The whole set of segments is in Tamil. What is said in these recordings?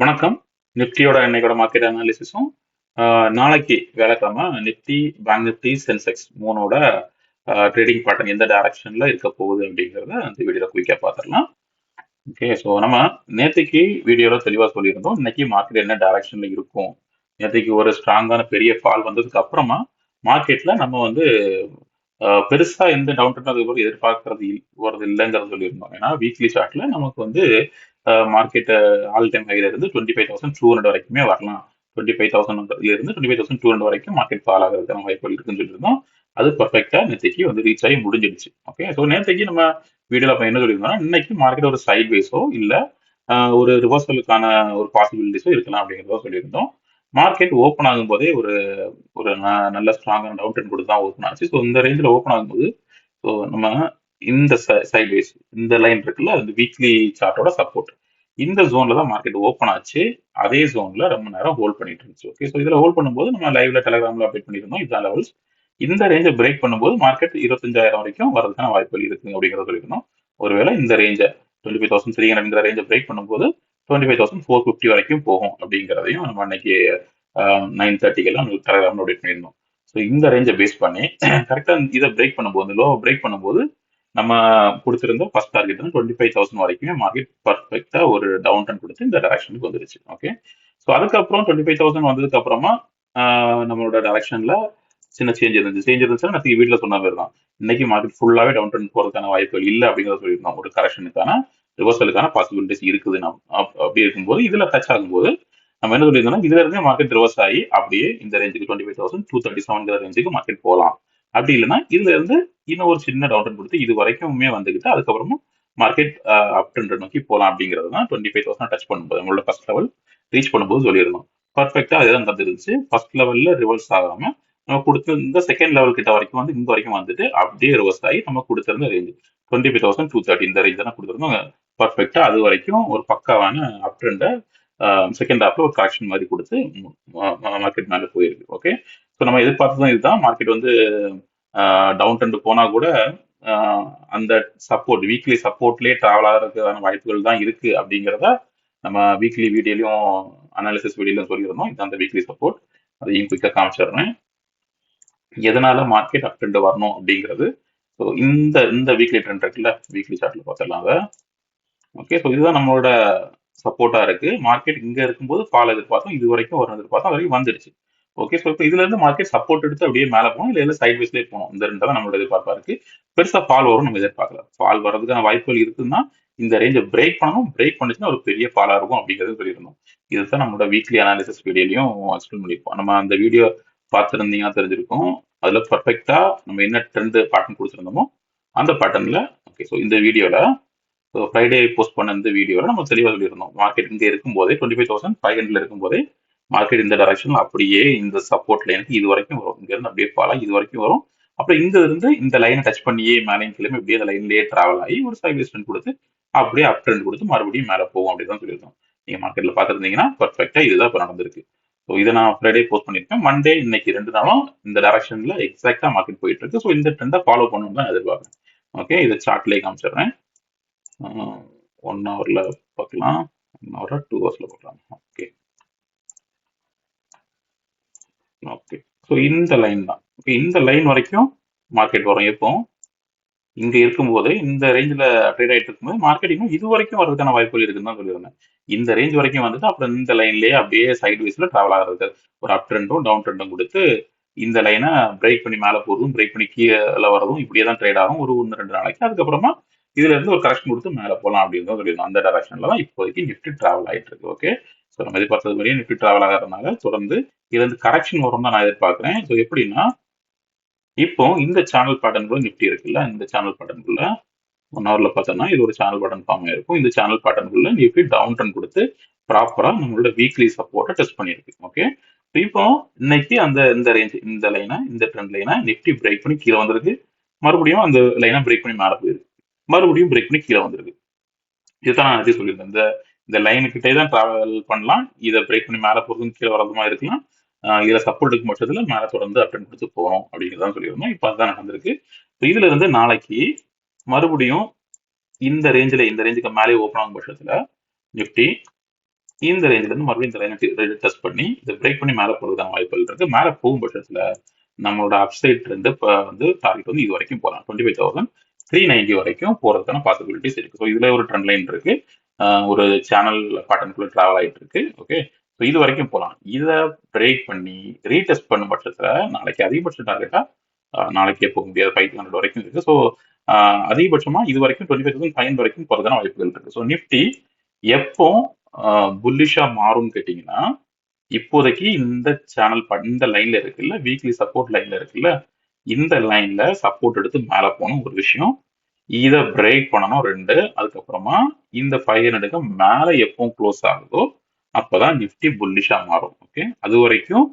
வணக்கம். நிஃப்டியோட இன்னைக்கோட மார்க்கெட் அனாலிசிஸும் நாளைக்கு வியாழக்கிழமை நிஃப்டி, பேங்க் நிஃப்டி, சென்செக்ஸ் மூணோட ட்ரேடிங் பேட்டர்ன் எந்த டைரக்ஷன்ல இருக்க போகுது அப்படிங்கிறத அந்த வீடியோல குயிக்காக பார்த்துடலாம். ஓகே, ஸோ நம்ம நேற்றுக்கு வீடியோல தெளிவாக சொல்லியிருந்தோம் இன்னைக்கு மார்க்கெட் என்ன டைரக்ஷன்ல இருக்கும். நேற்றுக்கு ஒரு ஸ்ட்ராங்கான பெரிய ஃபால் வந்ததுக்கு அப்புறமா மார்க்கெட்ல நம்ம வந்து பெருசா எந்த டவுன் ட்ரெண்ட் அதுக்கப்புறம் எதிர்பார்க்கறது போறது இல்லைங்கிறத சொல்லியிருந்தோம். ஏன்னா வீக்லி சார்ட்ல நமக்கு வந்து மார்க்கெட் ஆல் டைம் ஹைல இருந்து 25,200 வரைக்குமே வரலாம். 25,000 இருந்து 25,200 வரைக்கும் மார்க்கெட் ஃபால் ஆகிறதுக்கான வாய்ப்புகள் இருக்குன்னு சொல்லியிருந்தோம். அது பர்ஃபெக்டா நேற்றுக்கு வந்து ரீச் ஆகி முடிஞ்சிடுச்சு. ஓகே, ஸோ நேற்றுக்கு நம்ம வீடியோல அப்ப என்ன சொல்லியிருந்தோம்னா இன்னைக்கு மார்க்கெட் ஒரு சைட் வேஸோ இல்ல ஒரு ரிவர்சலுக்கான ஒரு பாசிபிலிட்டிஸோ இருக்கலாம் அப்படிங்கிறத சொல்லியிருந்தோம். மார்க்கெட் ஓப்பன் ஆகும் போதே ஒரு ஒரு நல்ல ஸ்ட்ராங்கான டவுன் ட்ரெண்ட் கொடுத்து தான் ஓப்பன் ஆச்சு. ஸோ இந்த ரேஞ்சில் ஓப்பன் ஆகும்போது ஸோ நம்ம இந்த சைட்வேஸ் இந்த லைன் இருக்குல்ல அந்த வீக்லி சார்ட்டோட சப்போர்ட் இந்த ஜோன்ல தான் மார்க்கெட் ஓப்பன் ஆச்சு. அதே ஜோன்ல ரொம்ப நேரம் ஹோல்ட் பண்ணிட்டு இருந்துச்சு. ஓகே, ஸோ இதுல ஹோல்ட் பண்ணும்போது நம்ம லைவ்ல டெலிகிராம்ல அப்டேட் பண்ணியிருந்தோம் இதான் லெவல்ஸ். இந்த ரேஞ்சை பிரேக் பண்ணும்போது மார்க்கெட் 25,000 வரைக்கும் வரதுக்கான வாய்ப்புகள் இருக்கு அப்படிங்கிறத சொல்லியிருந்தோம். ஒருவேளை இந்த ரேஞ்சை 25,300 ரேஞ்சை பிரேக் பண்ணும்போது 25,450 வரைக்கும் போகும் அப்படிங்கிறதையும் நம்ம அன்னைக்கு 9:30 டெலிகிராம்ல அப்டேட் பண்ணியிருந்தோம். ஸோ இந்த ரேஞ்சை பேஸ் பண்ணி கரெக்டா இதை பிரேக் பண்ணும்போது லோ பிரேக் பண்ணும்போது நம்ம கொடுத்திருந்த ஃபர்ஸ்ட் டார்கெட் வந்து 25,000 வரைக்குமே மார்க்கெட் பர்ஃபெக்டா ஒரு டவுன் ட்ரெண்ட் கொடுத்து இந்த டைரக்ஷனுக்கு வந்துருச்சு. ஓகே, ஸோ அதுக்கப்புறம் 25,000 வந்ததுக்கு அப்புறமா நம்மளோட டைரக்ஷன்ல சின்ன சேஞ்ச் இருந்துச்சுன்னா நான் வீட்டில் சொன்ன மாதிரி தான் இன்னைக்கு மார்க்கெட் ஃபுல்லாவே டவுன் ட்ரெண்ட் போறதுக்கான வாய்ப்புகள் இல்லை அப்படிங்கிறத சொல்லியிருந்தோம். ஒரு கரெக்ஷனுக்கான ரிவர்சலுக்கான பாசிபிலிட்டிஸ் இருக்குது. அப்படி இருக்கும்போது இதுல டச் ஆகும்போது நம்ம என்ன சொல்லியிருந்தோம்னா இதுல இருந்தே மார்க்கெட் ரிவர்ஸ் ஆகி அப்படியே இந்த ரேஞ்சுக்கு 25,237 ரேஞ்சுக்கு மார்க்கெட் போகலாம். அப்படி இல்லைன்னா இதுல இருந்து இன்னும் ஒரு சின்ன டவுன் ட்ரெண்ட் கொடுத்து இது வரைக்குமே வந்துகிட்டு அதுக்கப்புறமா மார்க்கெட் அப் ட்ரெண்ட் நோக்கி போகலாம் அப்படிங்கிறது தான் 25,000 டச் பண்ணும்போது நம்மளோட ஃபர்ஸ்ட் லெவல் ரீச் பண்ணும்போது சொல்லியிருந்தோம். பர்ஃபெக்டா அதுதான் நடந்துருந்துச்சு. ஃபர்ஸ்ட் லெவல்ல ரிவர்ஸ் ஆகாம நம்ம கொடுத்த இந்த செகண்ட் லெவல் கிட்ட வரைக்கும் வந்து இங்க வரைக்கும் வந்துட்டு அப்படியே ரிவர்ஸ் ஆகி நம்ம கொடுத்திருந்த ரேஞ்ச் 25,230 இந்த ரேஞ்ச் தான் கொடுத்துருந்தோம். பர்ஃபெக்டா அது வரைக்கும் ஒரு பக்காவான அப் ட்ரெண்டை செகண்ட் ஹாஃப்ல ஒரு கரெக்ஷன் மாதிரி கொடுத்து மார்க்கெட் மேலே போயிருக்கு. ஓகே, ஸோ நம்ம எதிர்பார்த்ததும் இதுதான். மார்க்கெட் வந்து டவுன் ட்ரெண்ட் போனா கூட அந்த சப்போர்ட் வீக்லி சப்போர்ட்லயே டிராவல் ஆகிறதுக்கான வாய்ப்புகள் தான் இருக்கு அப்படிங்கிறத நம்ம வீக்லி வீடியோலையும் அனாலிசிஸ் வீடியோலையும் சொல்லியிருந்தோம். இது அந்த வீக்லி சப்போர்ட் அதையும் குயிக்காக காமிச்சிடுறேன். எதனால மார்க்கெட் அப் ட்ரெண்ட் வரணும் அப்படிங்கிறது. ஸோ இந்த இந்த வீக்லி ட்ரெண்ட் இருக்குல்ல வீக்லி சார்ட்ல பார்த்துடலாம் அதை. ஓகே, ஸோ இதுதான் நம்மளோட சப்போர்ட்டா இருக்கு. மார்க்கெட் இங்க இருக்கும்போது ஃபால் எதிர்பார்த்தோம், இது வரைக்கும் வரும் எதிர்பார்த்தோம், அது வரைக்கும் வந்துடுச்சு. ஓகே, ஸோ இப்போ இதுல இருந்து மார்க்கெட் சப்போர்ட் எடுத்து அப்படியே மேலே போகணும், இல்லை சைட் வைஸ்லேயே போகணும். இந்த ரெண்டு தான் நம்மளோட எதிர்பார்ப்பா இருக்கு. பெருசா ஃபால் வரும் நம்ம எதிர்பார்க்கல. ஃபால் வர்றதுக்கான வாய்ப்புகள் இருக்குன்னா இந்த ரேஞ்சை பிரேக் பண்ணணும். பிரேக் பண்ணுச்சுன்னா ஒரு பெரிய ஃபாலா இருக்கும் அப்படிங்கிறது சொல்லியிருந்தோம். இதுதான் நம்மளோட வீக்லி அனாலிசிஸ் வீடியோலையும் எக்ஸ்பிளைன் பண்ணியிருப்போம். நம்ம அந்த வீடியோ பார்த்துருந்தீங்கன்னா தெரிஞ்சிருக்கும். அதுல பர்ஃபெக்டா நம்ம என்ன ட்ரெண்ட் பேட்டர்ன் கொடுத்துருந்தோமோ அந்த பேட்டர்ன்ல. ஓகே, ஸோ இந்த வீடியோல ஸோ ஃப்ரைடே போஸ்ட் பண்ண இந்த வீடியோவில் நம்ம தெளிவாக சொல்லியிருந்தோம். மார்க்கெட் இங்கே இருக்கும்போதே 25,500 இருக்கும்போதே மார்க்கெட் இந்த டைரக்ஷன்ல அப்படியே இந்த சப்போர்ட் லைனுக்கு இது வரைக்கும் வரும். இங்க இருந்து அப்படியே ஃபாலா இது வரைக்கும் வரும். அப்புறம் இங்க இருந்து இந்த லைனை டச் பண்ணியே மேலே கிளம்பி அப்படியே அந்த லைன்லயே டிராவல் ஆகி ஒரு சைட்வேஸ் ட்ரெண்ட் கொடுத்து அப்படியே அப் ட்ரெண்ட் கொடுத்து மறுபடியும் மேலே போகும் அப்படின்னு சொல்லியிருந்தோம். நீங்க மார்க்கெட்ல பார்த்துருந்தீங்கன்னா பர்ஃபெக்டா இதுதான் இப்போ நடந்திருக்கு. ஸோ இதை நான் ஃப்ரைடே போஸ்ட் பண்ணியிருக்கேன். மண்டே இன்னைக்கு 2 நாளும் இந்த டைரக்ஷன்ல எக்ஸாக்டா மார்க்கெட் போயிட்டு இருக்கு. ஸோ இந்த ட்ரெண்டை ஃபாலோ பண்ணணும் தான் எதிர்பார்க்குறேன். ஓகே, இதை சார்ட்லேயே காமிச்சிடுறேன். 1 ஹவர்ல பார்க்கலாம், 1 ஹவர் 2 ஹவர்ஸ்ல பார்க்கலாம். ஓகே ஓகே, ஸோ இந்த லைன் தான். ஓகே, இந்த லைன் வரைக்கும் மார்க்கெட் வரும். எப்போ இங்க இருக்கும்போது இந்த ரேஞ்சில் ட்ரேட் ஆகிட்டு இருக்கும்போது மார்க்கெட் இன்னும் இது வரைக்கும் வரதுக்கான வாய்ப்புகள் இருக்குன்னு தான் சொல்லியிருந்தேன். இந்த ரேஞ்ச் வரைக்கும் வந்துட்டு அப்புறம் இந்த லைன்லயே அப்படியே சைட் வைஸ்ல டிராவல் ஆகிறது ஒரு அப் ட்ரெண்டும் டவுன் ட்ரெண்டும் கொடுத்து இந்த லைனை பிரேக் பண்ணி மேலே போகிறதும் பிரேக் பண்ணி கீழே வரதும் இப்படியே தான் ட்ரேட் ஆகும் ஒரு 1-2 நாளைக்கு. அதுக்கப்புறமா இதுல இருந்து ஒரு கரெக்ஷன் கொடுத்து மேலே போகலாம் அப்படின்னு தான் சொல்லியிருந்தோம். அந்த டைரக்ஷன்ல தான் இப்போதைக்கு நிஃப்டி டிராவல் ஆகிட்டு இருக்கு. ஓகே, ஸோ நம்ம எதிர்பார்த்தது மாதிரியே நிஃப்டி டிராவல் ஆகிறதுனால தொடர்ந்து இதுல இருந்து கரெக்ஷன் வரும் தான் நான் எதிர்பார்க்கிறேன். ஸோ எப்படின்னா இப்போ இந்த சேனல் பேட்டர்னுக்குள்ள நிஃப்டி இருக்குல்ல, இந்த சேனல் பேட்டர்னுக்குள்ள 1 ஹவர்ல பார்த்தோம்னா இது ஒரு சேனல் பேட்டர்ன் ஃபார்ம் ஆயிருக்கும். இந்த சேனல் பேட்டர்னுக்குள்ள நிஃப்டி டவுன் ட்ரெண்ட் கொடுத்து ப்ராப்பரா நம்மளோட வீக்லி சப்போர்ட்டை டெஸ்ட் பண்ணியிருக்கு. ஓகே, இப்போ இன்னைக்கு அந்த இந்த ரேஞ்ச் இந்த லைனை இந்த ட்ரெண்ட் லைனை நிஃப்டி பிரேக் பண்ணி கீழே வந்திருக்கு. மறுபடியும் அந்த லைனை பிரேக் பண்ணி மேலே போயிருக்கு. மறுபடியும் பிரேக் பண்ணி கீழே வந்திருக்கு. இதுதான் நான் நேரத்தையும் சொல்லியிருந்தேன். இந்த இந்த லைனுக்கிட்டே தான் டிராவல் பண்ணலாம். இதை பிரேக் பண்ணி மேலே போகிறதும் கீழே வரதுமா இருக்கலாம். இதுல சப்போர்ட் இருக்கும் பட்சத்துல மேல தொடர்ந்து அப்டன் கொடுத்து போறோம் அப்படிங்கிறதான் சொல்லியிருந்தோம். இப்போ அதுதான் நடந்திருக்கு. இதுல இருந்து நாளைக்கு மறுபடியும் இந்த ரேஞ்சில் இந்த ரேஞ்சுக்கு மேலே ஓப்பன் ஆகும் பட்சத்துல நிஃப்டி இந்த ரேஞ்சில இருந்து மறுபடியும் இந்த லைனை டெஸ்ட் பண்ணி இதை பிரேக் பண்ணி மேலே போறதுக்கான வாய்ப்புகள் இருக்கு. மேலே போகும் பட்சத்துல நம்மளோட அப்சைட் இருந்து இப்போ வந்து டார்கெட் வந்து இது வரைக்கும் போகலாம், 25,390 வரைக்கும் போறதுக்கான பாசிபிலிட்டிஸ் இருக்கு. ஸோ இதுல ஒரு ட்ரெண்ட் லைன் இருக்கு, ஒரு சேனல் பேட்டர்னுக்குள்ள டிராவல் ஆயிட்டு இருக்கு. ஓகே, ஸோ இது வரைக்கும் போகலாம். இதை பிரேக் பண்ணி ரீடெஸ்ட் பண்ணும் பட்சத்துல நாளைக்கு அதிகபட்ச டார்கெட்டா நாளைக்கே போக முடியாது, 500 வரைக்கும் இருக்கு. ஸோ அதிகபட்சமா இது வரைக்கும் 25,500 வரைக்கும் போறதுக்கான வாய்ப்புகள் இருக்கு. ஸோ நிஃப்டி எப்போ புல்லிஷா மாறும்னு கேட்டீங்கன்னா, இப்போதைக்கு இந்த சேனல் இந்த லைன்ல இருக்குல்ல, வீக்லி சப்போர்ட் லைன்ல இருக்குல்ல, இந்த லைன்ல சப்போர்ட் எடுத்து மேல போகணும் ஒரு விஷயம், இதை பிரேக் பண்ணணும் ரெண்டு, அதுக்கப்புறமா இந்த 500க்கு மேல எப்போ க்ளோஸ் ஆகுதோ அப்பதான் நிஃப்டி புல்லிஷா மாறும். ஓகே, அது வரைக்கும்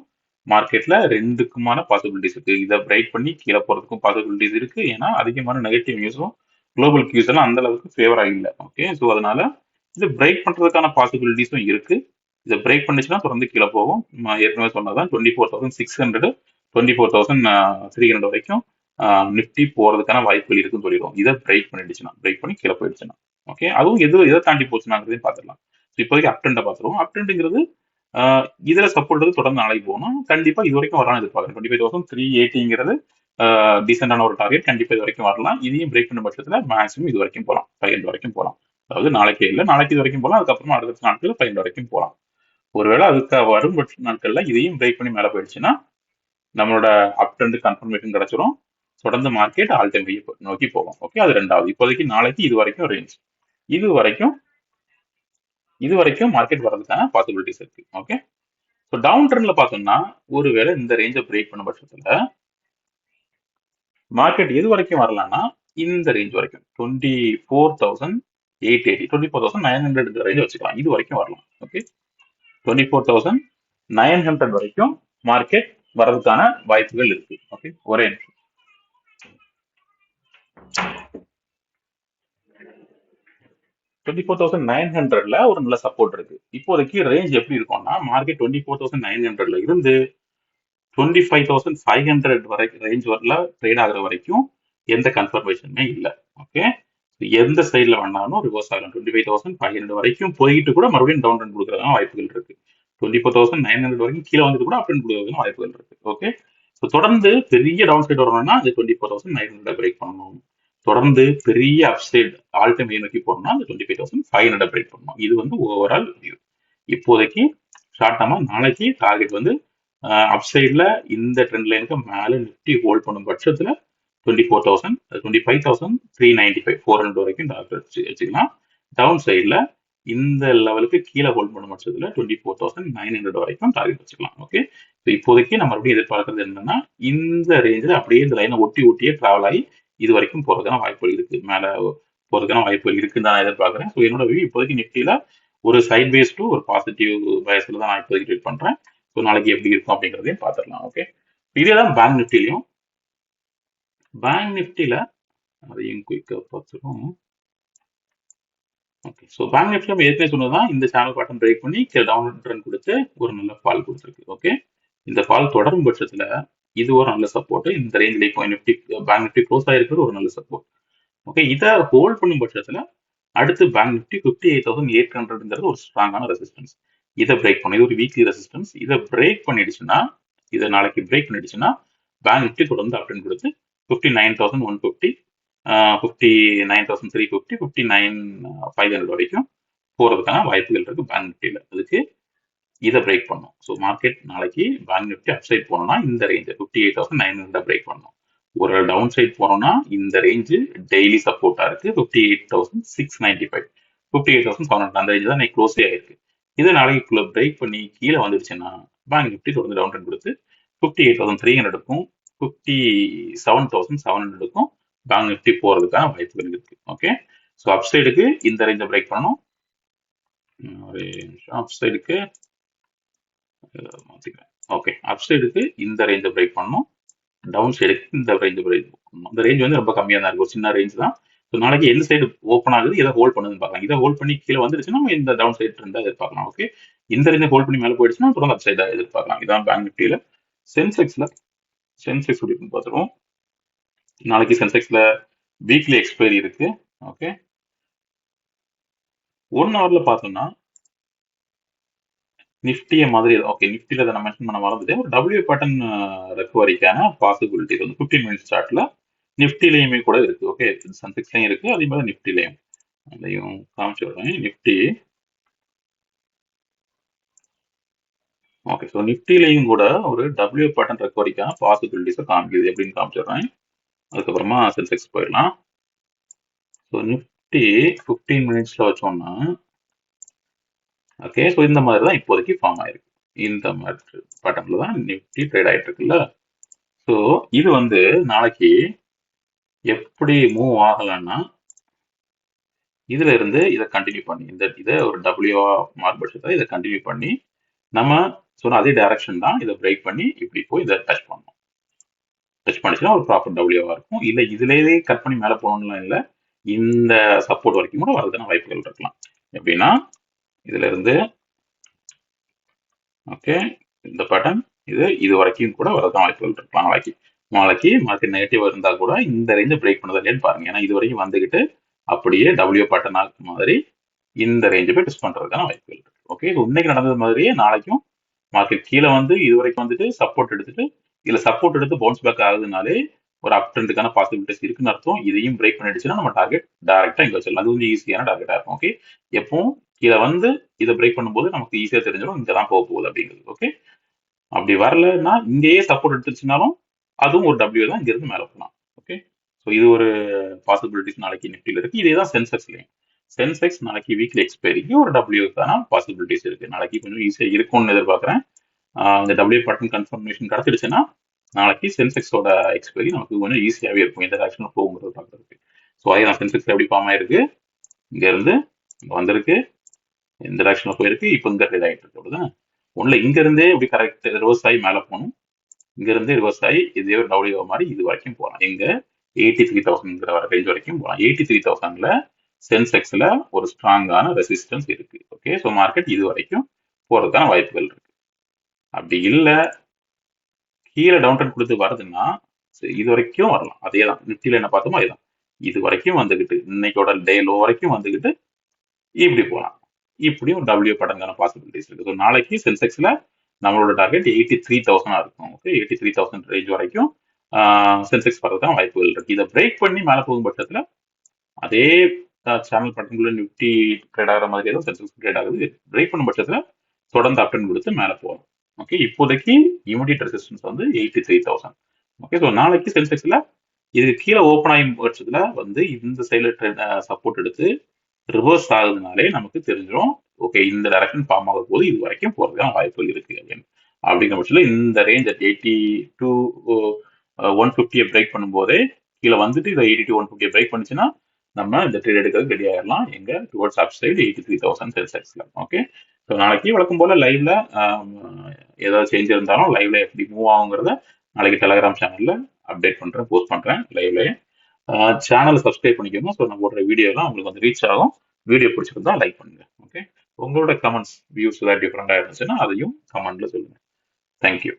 மார்க்கெட்ல ரெண்டுக்குமான பாசிபிலிட்டிஸ் இருக்கு. இதை பிரேக் பண்ணி கீழே போறதுக்கும் பாசிபிலிட்டிஸ் இருக்கு. ஏன்னா அதிகமான நெகட்டிவ் நியூஸும் குளோபல் கியூஸ் எல்லாம் அந்த அளவுக்கு ஃபேவரா இல்லை. ஓகே, ஸோ அதனால இது பிரேக் பண்றதுக்கான பாசிபிலிட்டிஸும் இருக்கு. இதை பிரேக் பண்ணிச்சுன்னா தொடர்ந்து கீழே போகும். நான் ஏற்கனவே சொன்னதான் 24,600 24,300 வரைக்கும் நிஃப்டி போறதுக்கான வாய்ப்புகள் இருக்குன்னு சொல்லிடுவோம். இதை பிரேக் பண்ணிடுச்சுன்னா, பிரேக் பண்ணி கீழே போயிடுச்சுன்னா. ஓகே, அதுவும் எதை தாண்டி போச்சுனாங்கிறதையும் பார்த்துடலாம். இப்போதைக்கு அப் ட்ரெண்டை பார்த்துருவோம். அப் ட்ரெண்டுங்கிறது இதுல சப்போர்ட் எடுத்து தொடர்ந்து நாளைக்கு போகணும். கண்டிப்பா இது வரைக்கும் வரலாம்னு எதிர்பார்க்குறேன். 25,380ங்கிறது டீசென்டான ஒரு டார்கெட், கண்டிப்பா இது வரைக்கும் வரலாம். இதையும் பிரேக் பண்ண பட்சத்துல மேக்ஸிமம் இது வரைக்கும் போகலாம், 500 வரைக்கும் போகலாம். அதாவது நாளைக்கே இல்லை, நாளைக்கு இது வரைக்கும் போகலாம், அதுக்கப்புறமா அடுத்த நாட்கள் 500 வரைக்கும் போகலாம். ஒருவேளை அதுக்கு வரும் நாட்கள்ல இதையும் பிரேக் பண்ணி மேலே போயிடுச்சுன்னா நம்மளோட அப் ட்ரெண்ட் கன்ஃபர்மேஷன் கிடைச்சிரும். தொடர்ந்து மார்க்கெட் ஆல் டைம் ஹை நோக்கி போகும். ஓகே, அது ரெண்டாவது. இப்போதைக்கு நாளைக்கு இது வரைக்கும் ரேஞ்ச், இது வரைக்கும் மார்க்கெட் வர்றதுக்கான பாசிபிலிட்டிஸ் இருக்கு. ஓகே, ஸோ டவுன் ட்ரெண்ட்ல பார்த்தோம்னா ஒருவேளை இந்த ரேஞ்சை பிரேக் பண்ண பட்சத்துல மார்க்கெட் எது வரைக்கும் வரலாம்னா இந்த ரேஞ்ச் வரைக்கும் 24,880 24,900 ரேஞ்ச் வச்சுக்கலாம். இது வரைக்கும் வரலாம். ஓகே, 24,900 வரைக்கும் மார்க்கெட் வர்றதுக்கான வாய்ப்புகள் இருக்கு. ஓகே, ஒரே நிமிஷம். 24,900ல ஒரு நல்ல சப்போர்ட் இருக்கு. இப்போதைக்கு ரேஞ்ச் எப்படி இருக்கும்னா மார்க்கெட் 24,900ல இருந்து 25,500 வரை ரேஞ்ச் வரல ட்ரேட் ஆகுற வரைக்கும் எந்த கன்ஃபர்மேஷனுமே இல்லை. ஓகே, எந்த சைட்ல வேணாலும் ரிவர்ஸ் ஆகலாம். 25,500 வரைக்கும் போயிட்டு கூட மறுபடியும் டவுன் ட்ரெண்ட் கொடுக்கறதுக்கான வாய்ப்புகள் இருக்கு. 24,900 வரைக்கும் கீழே வந்துட்டு கூட அப் ட்ரெண்ட் கொடுக்கறதுக்கான வாய்ப்புகள் இருக்கு. ஓகே, ஸோ தொடர்ந்து பெரிய டவுன் சைட் வரணும்னா அது 24,900 பிரேக் பண்ணணும். தொடர்ந்து பெரிய அப்சைட் ஆல் டைம் நோக்கி போகணும்னா அந்த 25,500 பிரேக் பண்ணணும். இது வந்து ஓவரால் வியூ. இப்போதைக்கு ஷார்ட் டர்மா நாளைக்கு டார்கெட் வந்து அப்சைட்ல இந்த ட்ரெண்ட் லைனுக்கு மேல நிஃப்டி ஹோல்ட் பண்ணும் பட்சத்துல 24,000 25,395 400 வரைக்கும் டார்கெட் வச்சுக்கலாம். டவுன் சைட்ல இந்த லெவலுக்கு கீழே ஹோல்ட் பண்ணும் பட்சத்துல 24,900 வரைக்கும் டார்கெட் வச்சுக்கலாம். ஓகே, இப்போதைக்கு நம்ம மறுபடியும் எதிர்பார்க்கறது என்னன்னா இந்த ரேஞ்சில் அப்படியே இந்த லைனை ஒட்டியே டிராவல் ஆகி இது வரைக்கும் போறதுக்கான வாய்ப்புகள் இருக்கு, மேல போறதுக்கான வாய்ப்புகள் இருக்குன்னு தான் நான் எதிர்பார்க்கிறேன். ஸோ என்னோட வியூ இப்போதைக்கு நிஃப்டியில ஒரு சைட் பேஸ் டு ஒரு பாசிட்டிவ் பயஸ்ல தான் நான் இப்போதைக்கு ட்ரேட் பண்றேன். ஸோ நாளைக்கு எப்படி இருக்கும் அப்படிங்கிறதையும் பார்த்துடலாம். ஓகே, இதே தான் பேங்க் நிஃப்டிலையும். பேங்க் நிஃப்டியில அதையும் குயிக்காக பார்த்துருவோம். ஓகே, ஸோ பேங்க் நிஃப்டி நம்ம ஏற்கனவே சொன்னதான் இந்த சேனல் பேட்டர்ன் பிரேக் பண்ணி டவுன் ட்ரெண்ட் கொடுத்து ஒரு நல்ல ஃபால் கொடுத்துருக்கு. ஓகே, இந்த ஃபால் தொடரும் பட்சத்துல இது ஒரு நல்ல சப்போர்ட். இந்த ரேஞ்சில் இப்போ நிஃப்டி பேங்க் நிஃப்டி க்ளோஸ் ஆயிருக்கிறது ஒரு நல்ல சப்போர்ட். ஓகே, இதை ஹோல்ட் பண்ணும் பட்சத்துல அடுத்து பேங்க் நிஃப்டி 58,800ங்கிறது ஒரு ஸ்ட்ராங்கான ரெசிஸ்டன்ஸ். இதை பிரேக் பண்ணும், இது ஒரு வீக்லி ரெசிஸ்டன்ஸ். இதை பிரேக் பண்ணிடுச்சுன்னா, இதை நாளைக்கு பிரேக் பண்ணிடுச்சுன்னா பேங்க் நிஃப்டி தொடர்ந்து அப் ட்ரெண்ட் கொடுத்து 59,150 59,350 59,500 வரைக்கும் போறதுக்கான வாய்ப்புகள் இருக்கு பேங்க் நிஃப்டியில. அதுக்கு இதை பிரேக் பண்ணும். ஸோ மார்க்கெட் நாளைக்கு பேங்க் நிஃப்டி அப்சைட் போனோம்னா இந்த ரேஞ்ச் 58,900 பிரேக் பண்ணும். ஒரு டவுன் சைட் போனோம்னா இந்த ரேஞ்சு டெய்லி சப்போர்ட்டா இருக்கு 58,695 58,700 அந்த ரேஞ்ச் தான் இன்னைக்கு க்ளோஸே ஆயிருக்கு. இதை நாளைக்கு பிரேக் பண்ணி கீழே வந்துடுச்சுன்னா பேங்க் நிஃப்டி தொடர்ந்து டவுன் ட்ரெண்ட் கொடுத்து 58,300க்கும் 57,700க்கும் பேங்க் நிஃப்டி போறதுக்கான வாய்ப்புகள் இருக்கு. ஓகே, ஸோ அப்சைடுக்கு இந்த ரேஞ்சை பிரேக் பண்ணணும். ஒரு நிமிஷம், அப்சைடுக்கு மாத்திக்கிறேன். ஓகே, அப்சைடுக்கு இந்த ரேஞ்சை பிரேக் பண்ணணும், டவுன் சைடுக்கு இந்த ரேஞ்ச் பிரேக் பண்ணணும். இந்த ரேஞ்ச் வந்து ரொம்ப கம்மியாக தான் இருக்கு, ஒரு சின்ன ரேஞ்ச் தான். ஸோ நாளைக்கு எந்த சைடு ஓப்பன் ஆகுது, எதை ஹோல்ட் பண்ணுதுன்னு பார்க்கலாம். இதை ஹோல்ட் பண்ணி கீழே வந்துருச்சுன்னா நம்ம இந்த டவுன் சைடு இருந்தா எதிர்பார்க்கலாம். ஓகே, இந்த ரேஞ்சை ஹோல்ட் பண்ணி மேலே போயிடுச்சுன்னா தொடர்ந்து அப் சைடா எதிர்பார்க்கலாம். இதான் பேங்க் நிஃப்டியில. சென்செக்ஸ்ல எப்படி பார்த்துருவோம். நாளைக்கு சென்செக்ஸ்ல வீக்லி எக்ஸ்பைரி இருக்கு. ஓகே, 1 ஹவர்ல பார்த்தோம்னா நிஃப்டியை மாதிரி ஓகே நிஃப்டியில் அதை நான் மென்ஷன் பண்ண மறந்துட்டேன். ஒரு டபிள்யூ பேட்டர்ன் ரெக்கவரிக்கான பாசிபிலிட்டி வந்து 15 மினிட்ஸ் சார்ட்ல நிஃப்டிலையுமே கூட இருக்கு. ஓகே சென்செக்ஸ்லையும் இருக்கு, அதே மாதிரி நிஃப்டிலையும் அதையும் காமிச்சு விடுறேன். நிஃப்டி ஓகே ஸோ நிஃப்டிலையும் கூட ஒரு டபிள்யூ பேட்டர்ன் ரெக்கவரிக்கான பாசிபிலிட்டிஸை காமிக்குது எப்படின்னு காமிச்சிடுறேன். அதுக்கப்புறமா சென்செக்ஸ் போயிடலாம். ஸோ நிஃப்டி 15 மினிட்ஸ்ல வச்சோம்னா ஓகே ஸோ இந்த மாதிரி தான் இப்போதைக்கு ஃபார்ம் ஆயிருக்கு. இந்த மாதிரி பேட்டர்ன்ல தான் நிஃப்டி ட்ரேட் ஆயிட்டு இருக்குல்ல. ஸோ இது வந்து நாளைக்கு எப்படி மூவ் ஆகலன்னா இதுல இருந்து இதை கண்டினியூ பண்ணி இதை ஒரு டபிள்யூ மார்க் பட்சத்தில் இதை கண்டினியூ பண்ணி நம்ம சொன்ன அதே டைரக்ஷன் தான் இதை பிரேக் பண்ணி இப்படி போய் இதை டச் பண்ணணும். டச் பண்ணிச்சுன்னா ஒரு ப்ராப்பர் டபிள்யூவா இருக்கும். இல்லை இதுலேயே கட் பண்ணி மேலே போகணும்லாம் இல்லை, இந்த சப்போர்ட் வரைக்கும் கூட வரதுக்கான வாய்ப்புகள் இருக்கலாம். எப்படின்னா இதுல இருந்து ஓகே இந்த பேட்டர்ன் இது வரைக்கும் கூட வரதான் வாய்ப்புகள் இருக்கலாம். நாளைக்கு மார்க்கெட் நெகட்டிவ் இருந்தா கூட இந்த ரேஞ்சை பிரேக் பண்ணதா இல்லையான்னு பாருங்க. ஏன்னா இது வரைக்கும் வந்துகிட்டு அப்படியே டபிள்யூ பேட்டர்ன் மாதிரி இந்த ரேஞ்சை போய் டெஸ்ட் பண்றதுக்கான வாய்ப்புகள் இருக்கு. ஓகே இன்னைக்கு நடந்தது மாதிரியே நாளைக்கும் மார்க்கெட் கீழே வந்து இது வரைக்கும் வந்துட்டு சப்போர்ட் எடுத்துட்டு இதுல சப்போர்ட் எடுத்து பவுன்ஸ் பேக் ஆகுதுனாலே ஒரு அப் ட்ரெண்டுக்கான பாசிபிலிட்டிஸ் இருக்குன்னு அர்த்தம். இதையும் பிரேக் பண்ணிடுச்சுன்னா நம்ம டார்கெட் டைரக்டா இங்க வச்சிடலாம். அது வந்து ஈஸியான டார்கெட்டா இருக்கும். ஓகே எப்பவும் இதை வந்து இதை பிரேக் பண்ணும்போது நமக்கு ஈஸியா தெரிஞ்சிடும் இங்க தான் போக போகுது அப்படிங்கிறது. ஓகே அப்படி வரலன்னா இங்கேயே சப்போர்ட் எடுத்துருச்சுனாலும் அதுவும் ஒரு டபிள்யூ தான், இங்க இருந்து மேல போகலாம். ஓகே ஸோ இது ஒரு பாசிபிலிட்டிஸ் நாளைக்கு நிஃப்டியில் இருக்கு. இதே தான் சென்செக்ஸ்லையும். சென்செக்ஸ் நாளைக்கு வீக்லி எக்ஸ்பைரிக்கு ஒரு டபிள்யூக்கான பாசிபிலிட்டிஸ் இருக்கு. நாளைக்கு கொஞ்சம் ஈஸியா இருக்கும்னு எதிர்பார்க்குறேன். இந்த டபிள்யூ பேட்டர்ன் கன்ஃபர்மேஷன் கிடைச்சிடுச்சுன்னா நாளைக்கு சென்செக்ஸோட எக்ஸ்பைரி நமக்கு கொஞ்சம் ஈஸியாகவே இருக்கும் இந்த டைரக்ஷனில் போகுங்கிறது பார்க்கறதுக்கு. ஸோ அதே தான் சென்செக்ஸ் எப்படி ஃபார்ம் ஆயிருக்கு, இங்க இருந்து இங்க வந்திருக்கு, இந்த டைரக்ஷனில் போயிருக்கு, இப்போ இங்க ட்ரேட் ஆகிட்டு இருக்கு. அப்படிதான் ஒன்றும் இங்க இருந்தே இப்படி கரெக்ட் ரிவர்ஸ் ஆகி மேலே போகணும், இங்க இருந்து ரிவர்ஸ் ஆகி இதே ஒரு டபிள்யூ மாதிரி இது வரைக்கும் போகலாம். எங்க 83,000 வர ரேஞ்ச் வரைக்கும் போகலாம். 83,000ல சென்செக்ஸ்ல ஒரு ஸ்ட்ராங்கான ரெசிஸ்டன்ஸ் இருக்கு. ஓகே ஸோ மார்க்கெட் இது வரைக்கும் போறதுக்கான வாய்ப்புகள் இருக்கு. அப்படி இல்லை கீழே டவுன் ட்ரெண்ட் கொடுத்து வருதுன்னா இது வரைக்கும் வரலாம். அதே தான் நிஃப்டியில் என்ன பார்த்தோமோ அதே தான். இது வரைக்கும் வந்துகிட்டு இன்னைக்கோட டே லோ வரைக்கும் வந்துகிட்டு இப்படி போகலாம். இப்படியும் டபிள்யூ பேட்டர்னுக்கான பாசிபிலிட்டிஸ் இருக்கு. ஸோ நாளைக்கு சென்செக்ஸ்ல நம்மளோட டார்கெட் 83,000 இருக்கும். ஓகே 83,000 ரேஞ்ச் வரைக்கும் சென்செக்ஸ் வரதுக்கான வாய்ப்புகள் இருக்கு. இதை பிரேக் பண்ணி மேலே போகும் பட்சத்தில் அதே சேனல் பட்டன்குள்ள நிஃப்டி ட்ரேட் ஆகிற மாதிரி தான் சென்செக்ஸ் ட்ரேட் ஆகுது. பிரேக் பண்ணும் பட்சத்தில் தொடர்ந்து அப்டன் கொடுத்து மேலே போகலாம். ஓகே இப்போதைக்கு இமிடியட் ரெசிஸ்டன்ஸ் வந்து 83,000. ஓகே ஸோ நாளைக்கு சென்செக்ஸ்ல இது கீழே ஓப்பன் ஆகி பட்சத்துல வந்து இந்த சைட்ல சப்போர்ட் எடுத்து ரிவர்ஸ் ஆகுதுனாலே நமக்கு தெரிஞ்சிடும் ஓகே இந்த டைரக்ஷன் ஃபார்ம் ஆக போது இது வரைக்கும் போறதுக்கான வாய்ப்புகள் இருக்கு அப்படின்னு. அப்படிங்கிற பட்சத்தில் இந்த ரேஞ்ச் 80 to 150 பிரேக் பண்ணும்போதே கீழே வந்துட்டு இதை 80 to 150 பிரேக் பண்ணுச்சுன்னா நம்ம இந்த ட்ரேட் எடுக்கிறது ரெடி ஆயிடலாம். எங்க டுவர்ட்ஸ் அப் சைடு 83,000 சென்செக்ஸ்ல. ஓகே ஸோ நாளைக்கு வழக்கம் போல லைவ்ல ஏதாவது சேஞ்ச் இருந்தாலும் லைவ்ல எப்படி மூவ் ஆகுங்கிறத நாளைக்கு டெலகிராம் சேனல்ல அப்டேட் பண்றேன், போஸ்ட் பண்றேன் லைவ்லயே. சேனலை சப்ஸ்கிரைப் பண்ணிக்கோங்க. ஸோ நான் போடுற வீடியோலாம் உங்களுக்கு வந்து ரீச் ஆகும். வீடியோ பிடிச்சிருந்தா லைக் பண்ணுங்க. ஓகே உங்களோட கமெண்ட்ஸ் வியூஸ் ஏதாவது டிஃப்ரெண்டா இருந்துச்சுன்னா அதையும் கமெண்ட்ல சொல்லுங்க. தேங்க்யூ.